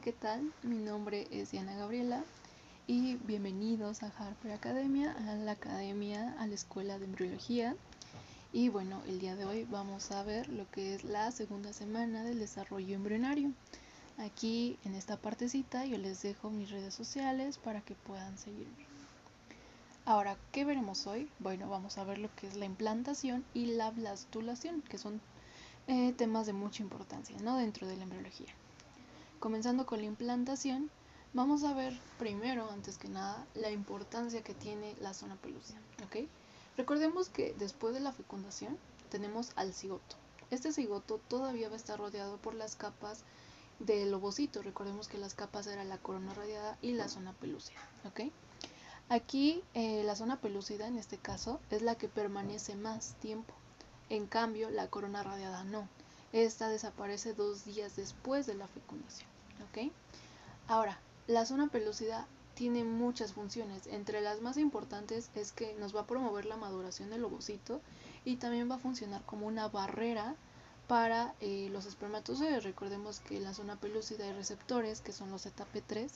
¿qué tal? Mi nombre es Diana Gabriela y bienvenidos a Harper Academia, a la Escuela de Embriología. Y bueno, el día de hoy vamos a ver lo que es la segunda semana del desarrollo embrionario. Aquí en esta partecita yo les dejo mis redes sociales para que puedan seguirme. Ahora, ¿qué veremos hoy? Bueno, vamos a ver lo que es la implantación y la blastulación, que son temas de mucha importancia, ¿no?, dentro de la embriología. Comenzando con la implantación, vamos a ver primero, antes que nada, la importancia que tiene la zona pelúcida, ¿ok? Recordemos que después de la fecundación tenemos al cigoto. Este cigoto todavía va a estar rodeado por las capas del ovocito. Recordemos que las capas eran la corona radiada y la zona pelúcida, ¿ok? Aquí la zona pelúcida, en este caso, es la que permanece más tiempo. En cambio, la corona radiada no. Esta desaparece 2 días después de la fecundación, ¿ok? Ahora, la zona pelúcida tiene muchas funciones. Entre las más importantes es que nos va a promover la maduración del ovocito y también va a funcionar como una barrera para los espermatozoides. Recordemos que en la zona pelúcida hay receptores, que son los ZP3,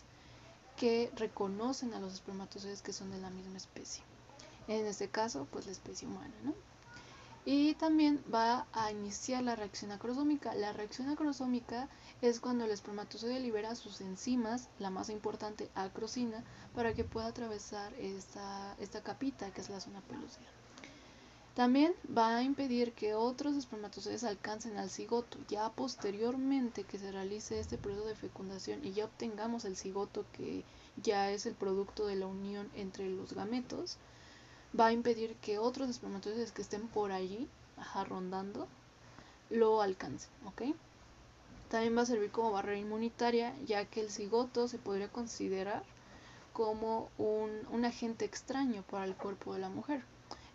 que reconocen a los espermatozoides que son de la misma especie. En este caso, pues la especie humana, ¿no? Y también va a iniciar la reacción acrosómica. La reacción acrosómica es cuando el espermatozoide libera sus enzimas, la más importante, acrosina, para que pueda atravesar esta capita que es la zona pelúcida. También va a impedir que otros espermatozoides alcancen al cigoto. Ya posteriormente que se realice este proceso de fecundación y ya obtengamos el cigoto, que ya es el producto de la unión entre los gametos, va a impedir que otros espermatozoides que estén por allí, rondando, lo alcancen, ¿ok? También va a servir como barrera inmunitaria, ya que el cigoto se podría considerar como un agente extraño para el cuerpo de la mujer.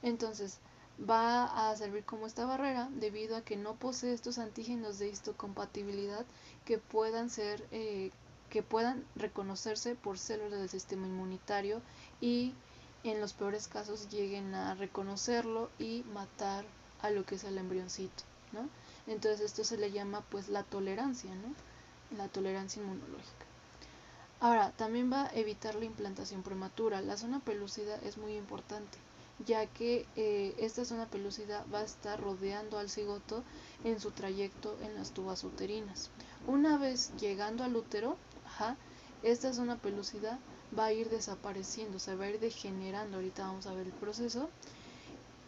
Entonces, va a servir como esta barrera debido a que no posee estos antígenos de histocompatibilidad que puedan reconocerse por células del sistema inmunitario y en los peores casos lleguen a reconocerlo y matar a lo que es el embrioncito, ¿no? Entonces esto se le llama pues la tolerancia, ¿no? La tolerancia inmunológica. Ahora, también va a evitar la implantación prematura. La zona pelúcida es muy importante, ya que esta zona pelúcida va a estar rodeando al cigoto en su trayecto en las tubas uterinas. Una vez llegando al útero, esta zona pelúcida va a ir desapareciendo, se va a ir degenerando. Ahorita vamos a ver el proceso.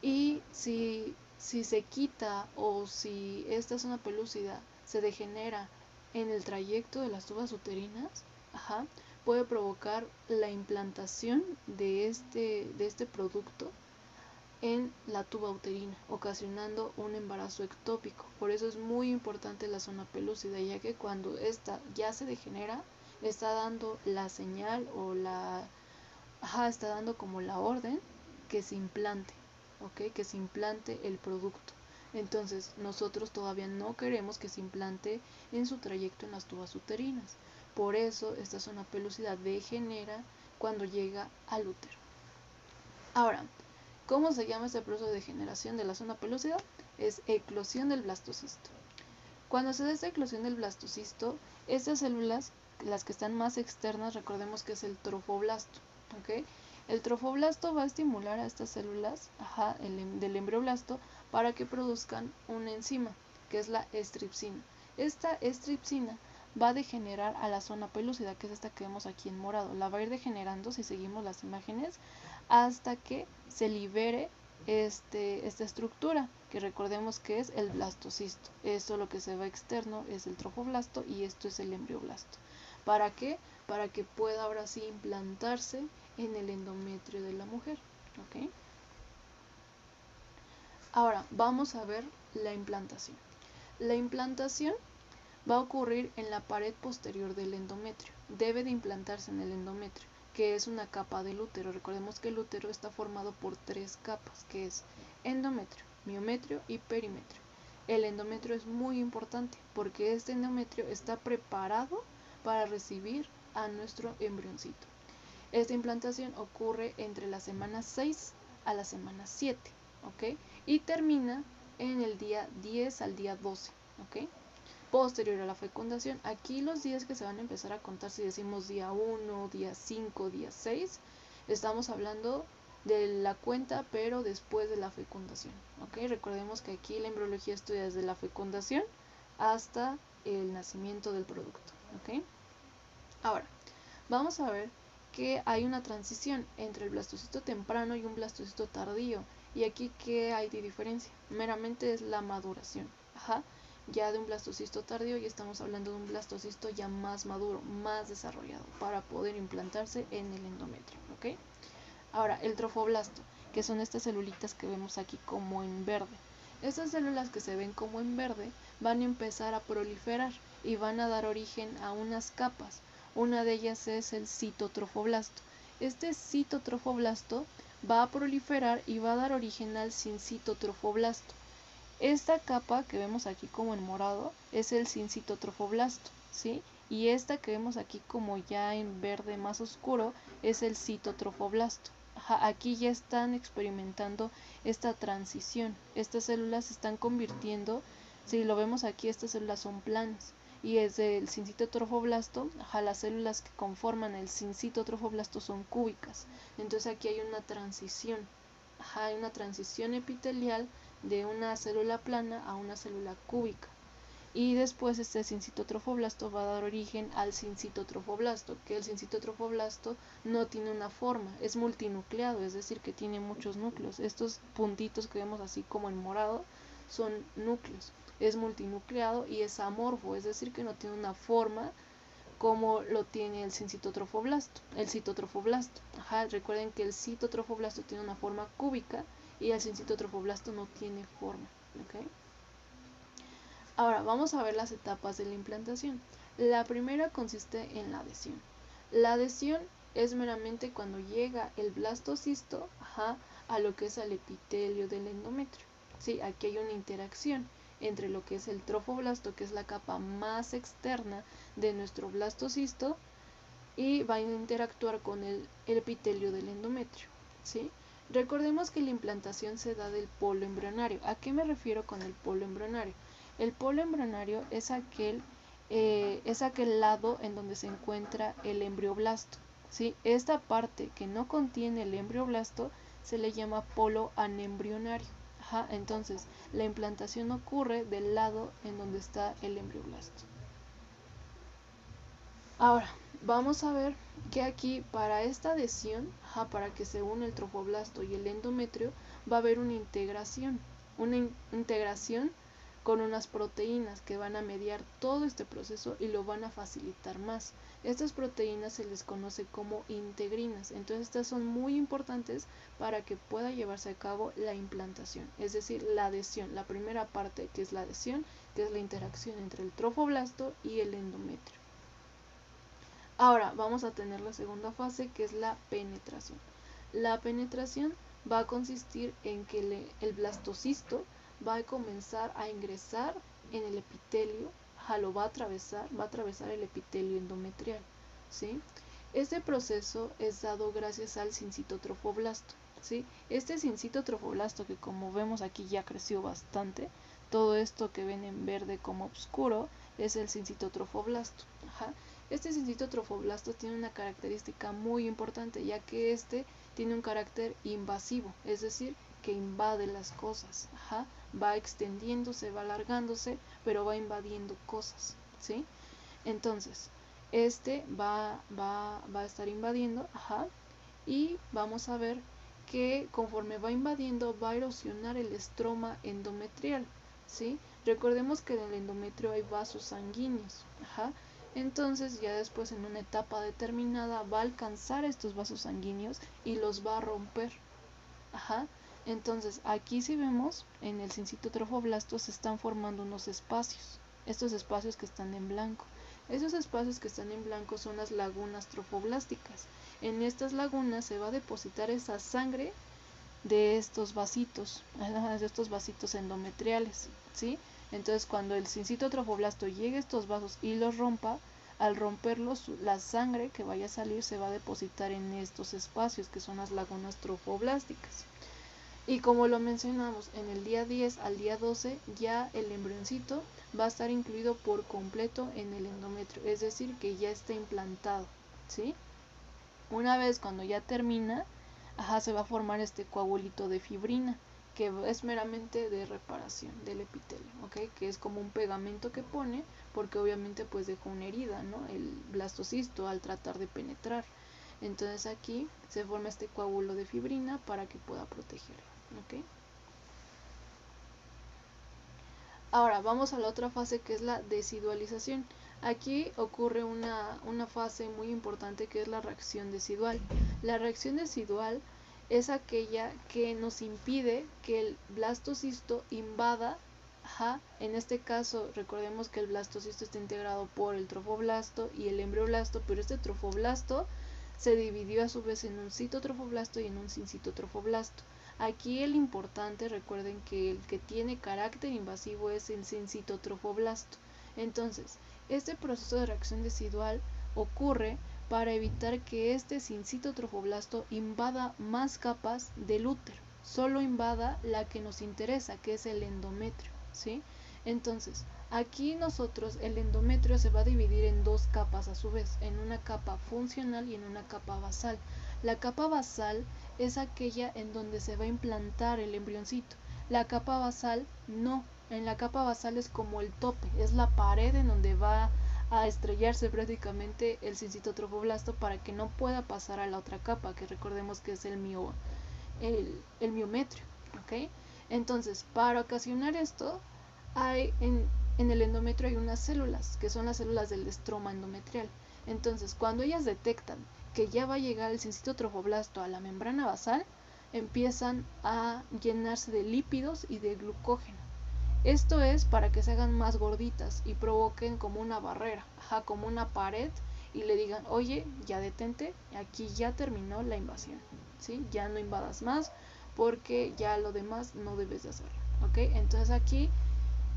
Y si se quita o si esta zona pelúcida se degenera en el trayecto de las tubas uterinas, puede provocar la implantación de este producto en la tuba uterina, ocasionando un embarazo ectópico. Por eso es muy importante la zona pelúcida, ya que cuando esta ya se degenera, está dando la señal o está dando como la orden que se implante, ¿ok? Que se implante el producto. Entonces, nosotros todavía no queremos que se implante en su trayecto en las tubas uterinas. Por eso, esta zona pelúcida degenera cuando llega al útero. Ahora, ¿cómo se llama este proceso de degeneración de la zona pelúcida? Es eclosión del blastocisto. Cuando se da esta eclosión del blastocisto, estas células, las que están más externas, recordemos que es el trofoblasto, ¿ok? El trofoblasto va a estimular a estas células del embrioblasto para que produzcan una enzima, que es la estripsina. Esta estripsina va a degenerar a la zona pelúcida, que es esta que vemos aquí en morado. La va a ir degenerando, si seguimos las imágenes, hasta que se libere esta estructura, que recordemos que es el blastocisto. Esto lo que se ve externo es el trofoblasto y esto es el embrioblasto. ¿Para qué? Para que pueda ahora sí implantarse en el endometrio de la mujer, ¿ok? Ahora vamos a ver la implantación. La implantación va a ocurrir en la pared posterior del endometrio. Debe de implantarse en el endometrio, que es una capa del útero. Recordemos que el útero está formado por 3 capas, que es endometrio, miometrio y perimetrio. El endometrio es muy importante porque este endometrio está preparado para recibir a nuestro embrioncito. Esta implantación ocurre entre la semana 6 a la semana 7, ¿ok? Y termina en el día 10 al día 12, ¿ok? posterior a la fecundación. Aquí los días que se van a empezar a contar, si decimos día 1, día 5, día 6, estamos hablando de la cuenta, pero después de la fecundación. ¿Ok? Recordemos que aquí la embriología estudia desde la fecundación hasta el nacimiento del producto. ¿Ok? Ahora, vamos a ver que hay una transición entre el blastocisto temprano y un blastocisto tardío. Y aquí, ¿qué hay de diferencia? Meramente es la maduración. Ya de un blastocisto tardío ya estamos hablando de un blastocisto ya más maduro, más desarrollado para poder implantarse en el endometrio. ¿Ok? Ahora, el trofoblasto, que son estas celulitas que vemos aquí como en verde. Estas células que se ven como en verde van a empezar a proliferar y van a dar origen a unas capas. Una de ellas es el citotrofoblasto. Este citotrofoblasto va a proliferar y va a dar origen al sincitotrofoblasto. Esta capa que vemos aquí como en morado es el sincitotrofoblasto, ¿sí? Y esta que vemos aquí como ya en verde más oscuro es el citotrofoblasto. Aquí ya están experimentando esta transición. Estas células se están convirtiendo, si lo vemos aquí, estas células son planas. Y es del sincitotrofoblasto, las células que conforman el sincitotrofoblasto son cúbicas. Entonces aquí hay una transición. Hay una transición epitelial de una célula plana a una célula cúbica. Y después este sincitotrofoblasto va a dar origen al sincitotrofoblasto, que el sincitotrofoblasto no tiene una forma, es multinucleado, es decir, que tiene muchos núcleos. Estos puntitos que vemos así como en morado son núcleos. Es multinucleado y es amorfo, es decir, que no tiene una forma como lo tiene el sincitotrofoblasto, el citotrofoblasto. Recuerden que el citotrofoblasto tiene una forma cúbica y el sincitotrofoblasto no tiene forma. ¿Okay? Ahora vamos a ver las etapas de la implantación. La primera consiste en la adhesión. La adhesión es meramente cuando llega el blastocisto a lo que es el epitelio del endometrio. ¿Sí? Aquí hay una interacción entre lo que es el trofoblasto, que es la capa más externa de nuestro blastocisto, y va a interactuar con el epitelio del endometrio. ¿Sí? Recordemos que la implantación se da del polo embrionario. ¿A qué me refiero con el polo embrionario? El polo embrionario es aquel lado en donde se encuentra el embrioblasto. ¿Sí? Esta parte que no contiene el embrioblasto se le llama polo anembrionario. Entonces, la implantación ocurre del lado en donde está el embrioblasto. Ahora, vamos a ver que aquí para esta adhesión, para que se une el trofoblasto y el endometrio, va a haber una integración con unas proteínas que van a mediar todo este proceso y lo van a facilitar más. Estas proteínas se les conoce como integrinas, entonces estas son muy importantes para que pueda llevarse a cabo la implantación, es decir, la adhesión, la primera parte que es la adhesión, que es la interacción entre el trofoblasto y el endometrio. Ahora vamos a tener la segunda fase, que es la penetración. La penetración va a consistir en que el blastocisto va a comenzar a ingresar en el epitelio, lo va a atravesar el epitelio endometrial, ¿sí? Este proceso es dado gracias al sincitotrofoblasto, ¿sí? Este sincitotrofoblasto, que como vemos aquí ya creció bastante, todo esto que ven en verde como oscuro es el sincitotrofoblasto. Este sincitotrofoblasto tiene una característica muy importante, ya que este tiene un carácter invasivo, es decir, que invade las cosas. Va extendiéndose, va alargándose, pero va invadiendo cosas, ¿sí? Entonces, este va a estar invadiendo, y vamos a ver que conforme va invadiendo va a erosionar el estroma endometrial, ¿sí? Recordemos que en el endometrio hay vasos sanguíneos, entonces ya después en una etapa determinada va a alcanzar estos vasos sanguíneos y los va a romper. Entonces aquí si vemos en el sincitotrofoblasto se están formando unos espacios, estos espacios que están en blanco. Esos espacios que están en blanco son las lagunas trofoblásticas. En estas lagunas se va a depositar esa sangre de estos vasitos endometriales, ¿sí? Entonces cuando el sincitotrofoblasto llegue a estos vasos y los rompa, al romperlos la sangre que vaya a salir se va a depositar en estos espacios que son las lagunas trofoblásticas. Y como lo mencionamos, en el día 10 al día 12 ya el embrioncito va a estar incluido por completo en el endometrio, es decir, que ya está implantado, ¿sí? Una vez cuando ya termina, se va a formar este coagulito de fibrina, que es meramente de reparación del epitelio, ¿ok? Que es como un pegamento que pone, porque obviamente pues dejó una herida, ¿no? El blastocisto al tratar de penetrar. Entonces aquí se forma este coágulo de fibrina para que pueda protegerlo, ¿ok? Ahora vamos a la otra fase, que es la desidualización. Aquí ocurre una fase muy importante, que es la reacción decidual. La reacción decidual es aquella que nos impide que el blastocisto invada, en este caso recordemos que el blastocisto está integrado por el trofoblasto y el embrioblasto, pero este trofoblasto se dividió a su vez en un citotrofoblasto y en un sincitotrofoblasto. Aquí el importante, recuerden que el que tiene carácter invasivo es el sincitotrofoblasto. Entonces, este proceso de reacción decidual ocurre para evitar que este sincitotrofoblasto invada más capas del útero, solo invada la que nos interesa, que es el endometrio, ¿sí? Entonces, aquí nosotros el endometrio se va a dividir en dos capas a su vez, en una capa funcional y en una capa basal. La capa basal es aquella en donde se va a implantar el embrioncito. La capa basal no. En la capa basal es como el tope, es la pared en donde va a estrellarse prácticamente el sincitotrofoblasto para que no pueda pasar a la otra capa, que recordemos que es el miometrio, ¿ok? Entonces, para ocasionar esto, en el endometrio hay unas células, que son las células del estroma endometrial. Entonces, cuando ellas detectan que ya va a llegar el sincitotrofoblasto a la membrana basal, empiezan a llenarse de lípidos y de glucógeno. Esto es para que se hagan más gorditas y provoquen como una barrera, como una pared, y le digan, oye, ya detente, aquí ya terminó la invasión, ¿sí? Ya no invadas más porque ya lo demás no debes de hacerlo, ¿ok? Entonces aquí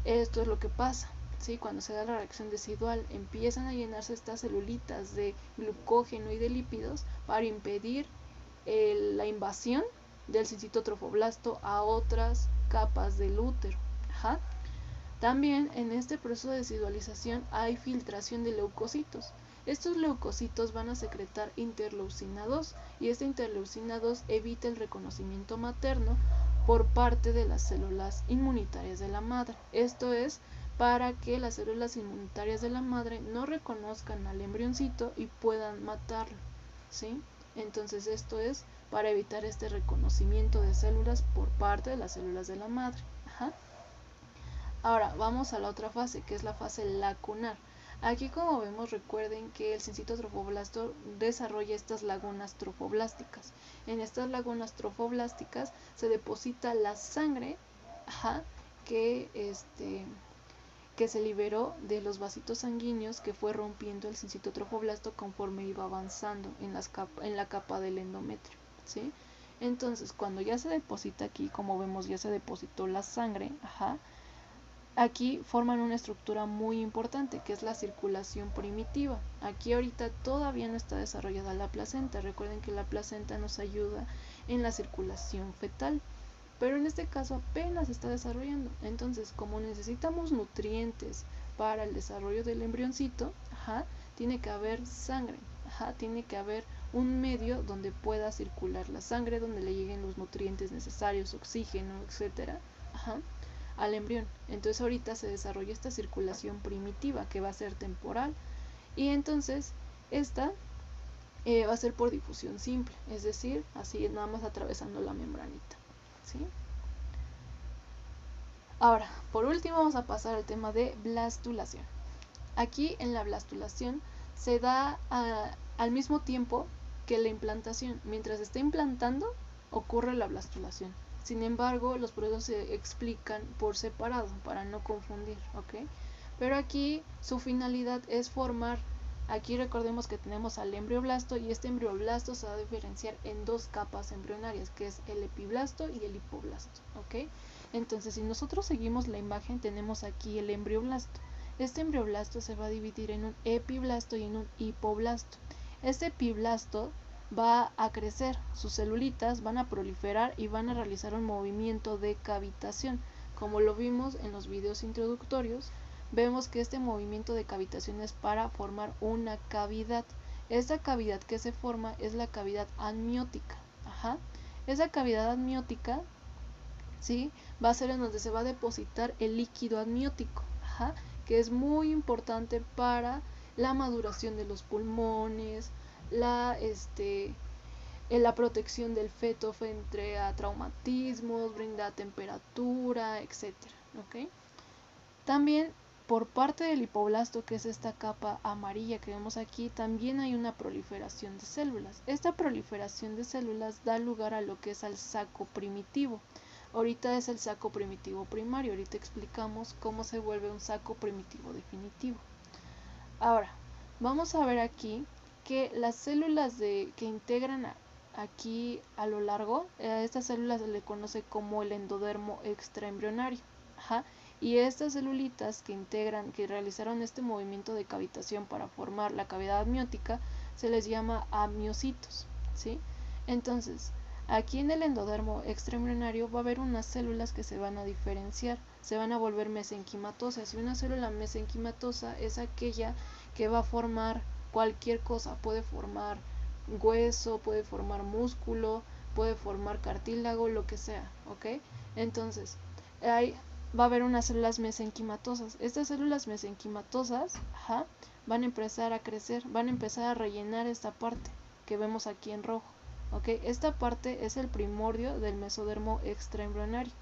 esto es lo que pasa, ¿sí? Cuando se da la reacción decidual, empiezan a llenarse estas celulitas de glucógeno y de lípidos para impedir la invasión del sincitotrofoblasto a otras capas del útero. También en este proceso de decidualización hay filtración de leucocitos. Estos leucocitos van a secretar interleucina 2 y esta interleucina 2 evita el reconocimiento materno por parte de las células inmunitarias de la madre. Esto es para que las células inmunitarias de la madre no reconozcan al embrioncito y puedan matarlo, ¿sí? Entonces esto es para evitar este reconocimiento de células por parte de las células de la madre. Ahora vamos a la otra fase, que es la fase lacunar. Aquí, como vemos, recuerden que el sincitotrofoblasto desarrolla estas lagunas trofoblásticas. En estas lagunas trofoblásticas se deposita la sangre, que se liberó de los vasitos sanguíneos que fue rompiendo el sincitotrofoblasto conforme iba avanzando en la capa del endometrio, ¿sí? Entonces, cuando ya se deposita aquí, como vemos, ya se depositó la sangre, aquí forman una estructura muy importante, que es la circulación primitiva. Aquí ahorita todavía no está desarrollada la placenta. Recuerden que la placenta nos ayuda en la circulación fetal, pero en este caso apenas está desarrollando. Entonces, como necesitamos nutrientes para el desarrollo del embrioncito, tiene que haber sangre, tiene que haber un medio donde pueda circular la sangre, donde le lleguen los nutrientes necesarios, oxígeno, etcétera, al embrión. Entonces ahorita se desarrolla esta circulación primitiva, que va a ser temporal, y entonces esta va a ser por difusión simple, es decir, así nada más atravesando la membranita, ¿sí? Ahora, por último, vamos a pasar al tema de blastulación. Aquí en la blastulación se da al mismo tiempo que la implantación. Mientras se está implantando, ocurre la blastulación. Sin embargo, los procesos se explican por separado para no confundir, ¿ok? Pero aquí su finalidad es formar. Aquí recordemos que tenemos al embrioblasto, y este embrioblasto se va a diferenciar en dos capas embrionarias, que es el epiblasto y el hipoblasto, ¿ok? Entonces, si nosotros seguimos la imagen, tenemos aquí el embrioblasto. Este embrioblasto se va a dividir en un epiblasto y en un hipoblasto. Este epiblasto va a crecer, sus celulitas van a proliferar y van a realizar un movimiento de cavitación. Como lo vimos en los videos introductorios, vemos que este movimiento de cavitación es para formar una cavidad. Esta cavidad que se forma es la cavidad amniótica. Esa cavidad amniótica, ¿sí?, va a ser en donde se va a depositar el líquido amniótico, que es muy importante para la maduración de los pulmones, la protección del feto frente a traumatismos, brinda temperatura, etcétera, ¿ok? También por parte del hipoblasto, que es esta capa amarilla que vemos aquí, también hay una proliferación de células. Esta proliferación de células da lugar a lo que es el saco primitivo. Ahorita es el saco primitivo primario, ahorita explicamos cómo se vuelve un saco primitivo definitivo. Ahora, vamos a ver aquí que las células que integran aquí a lo largo, a estas células se le conoce como el endodermo extraembrionario. Y estas celulitas que realizaron este movimiento de cavitación para formar la cavidad amniótica, se les llama amniocitos, ¿sí? Entonces, aquí en el endodermo extraembrionario va a haber unas células que se van a diferenciar, se van a volver mesenquimatosas, y una célula mesenquimatosa es aquella que va a formar cualquier cosa, puede formar hueso, puede formar músculo, puede formar cartílago, lo que sea, ¿ok? Entonces, va a haber unas células mesenquimatosas. Estas células mesenquimatosas van a empezar a crecer, van a empezar a rellenar esta parte que vemos aquí en rojo, ¿ok? Esta parte es el primordio del mesodermo extraembrionario.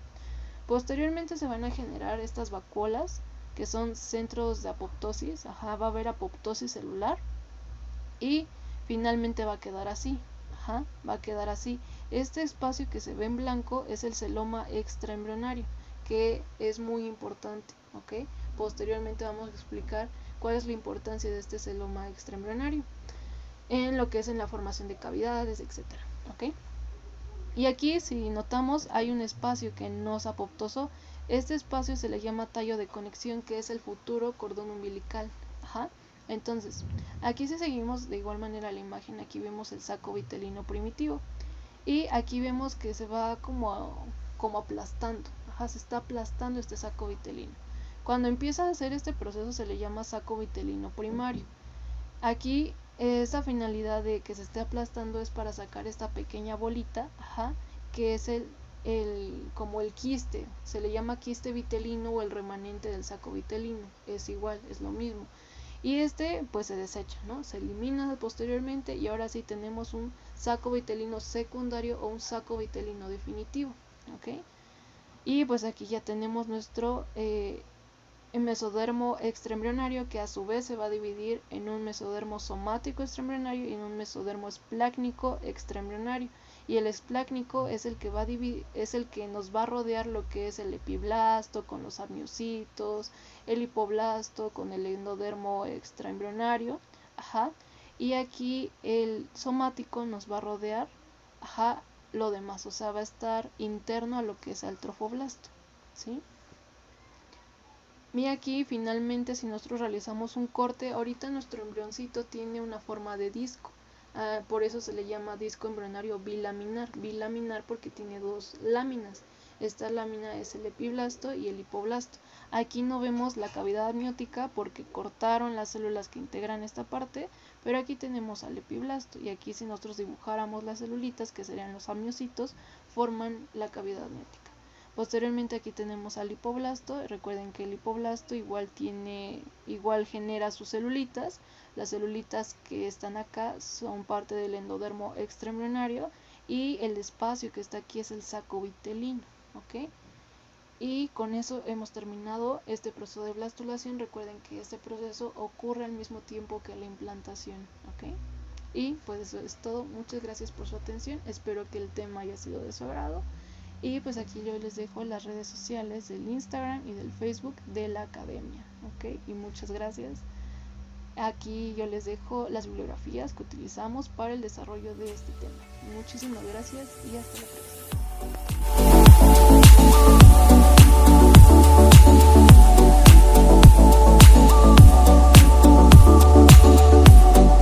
Posteriormente se van a generar estas vacuolas, que son centros de apoptosis, va a haber apoptosis celular y finalmente va a quedar así, va a quedar así. Este espacio que se ve en blanco es el celoma extraembrionario, que es muy importante, ¿ok? Posteriormente vamos a explicar cuál es la importancia de este celoma extraembrionario en lo que es en la formación de cavidades, etcétera, ¿ok? Y aquí, si notamos, hay un espacio que no es apoptoso. Este espacio se le llama tallo de conexión, que es el futuro cordón umbilical. Entonces, aquí si seguimos de igual manera la imagen, aquí vemos el saco vitelino primitivo. Y aquí vemos que se va como aplastando. Se está aplastando este saco vitelino. Cuando empieza a hacer este proceso se le llama saco vitelino primario. Aquí esa finalidad de que se esté aplastando es para sacar esta pequeña bolita, que es como el quiste, se le llama quiste vitelino o el remanente del saco vitelino, es igual, es lo mismo. Y pues se desecha, ¿no? Se elimina posteriormente y ahora sí tenemos un saco vitelino secundario o un saco vitelino definitivo, ¿ok? Y pues aquí ya tenemos nuestro mesodermo extraembrionario, que a su vez se va a dividir en un mesodermo somático extraembrionario y en un mesodermo esplácnico extraembrionario. Y el esplácnico es el que nos va a rodear lo que es el epiblasto con los amniocitos, el hipoblasto con el endodermo extraembrionario, y aquí el somático nos va a rodear, lo demás, o sea, va a estar interno a lo que es el trofoblasto, ¿sí? Y aquí finalmente, si nosotros realizamos un corte, ahorita nuestro embrioncito tiene una forma de disco, por eso se le llama disco embrionario bilaminar porque tiene dos láminas. Esta lámina es el epiblasto y el hipoblasto. Aquí no vemos la cavidad amniótica porque cortaron las células que integran esta parte, pero aquí tenemos al epiblasto, y aquí si nosotros dibujáramos las celulitas, que serían los amniocitos, forman la cavidad amniótica. Posteriormente aquí tenemos al hipoblasto. Recuerden que el hipoblasto igual genera sus celulitas. Las celulitas que están acá son parte del endodermo extraembrionario y el espacio que está aquí es el saco vitelino, ¿ok? Y con eso hemos terminado este proceso de blastulación. Recuerden que este proceso ocurre al mismo tiempo que la implantación, ¿ok? Y pues eso es todo. Muchas gracias por su atención. Espero que el tema haya sido de su agrado. Y pues aquí yo les dejo las redes sociales del Instagram y del Facebook de la academia, ¿ok? Y muchas gracias. Aquí yo les dejo las bibliografías que utilizamos para el desarrollo de este tema. Muchísimas gracias y hasta la próxima.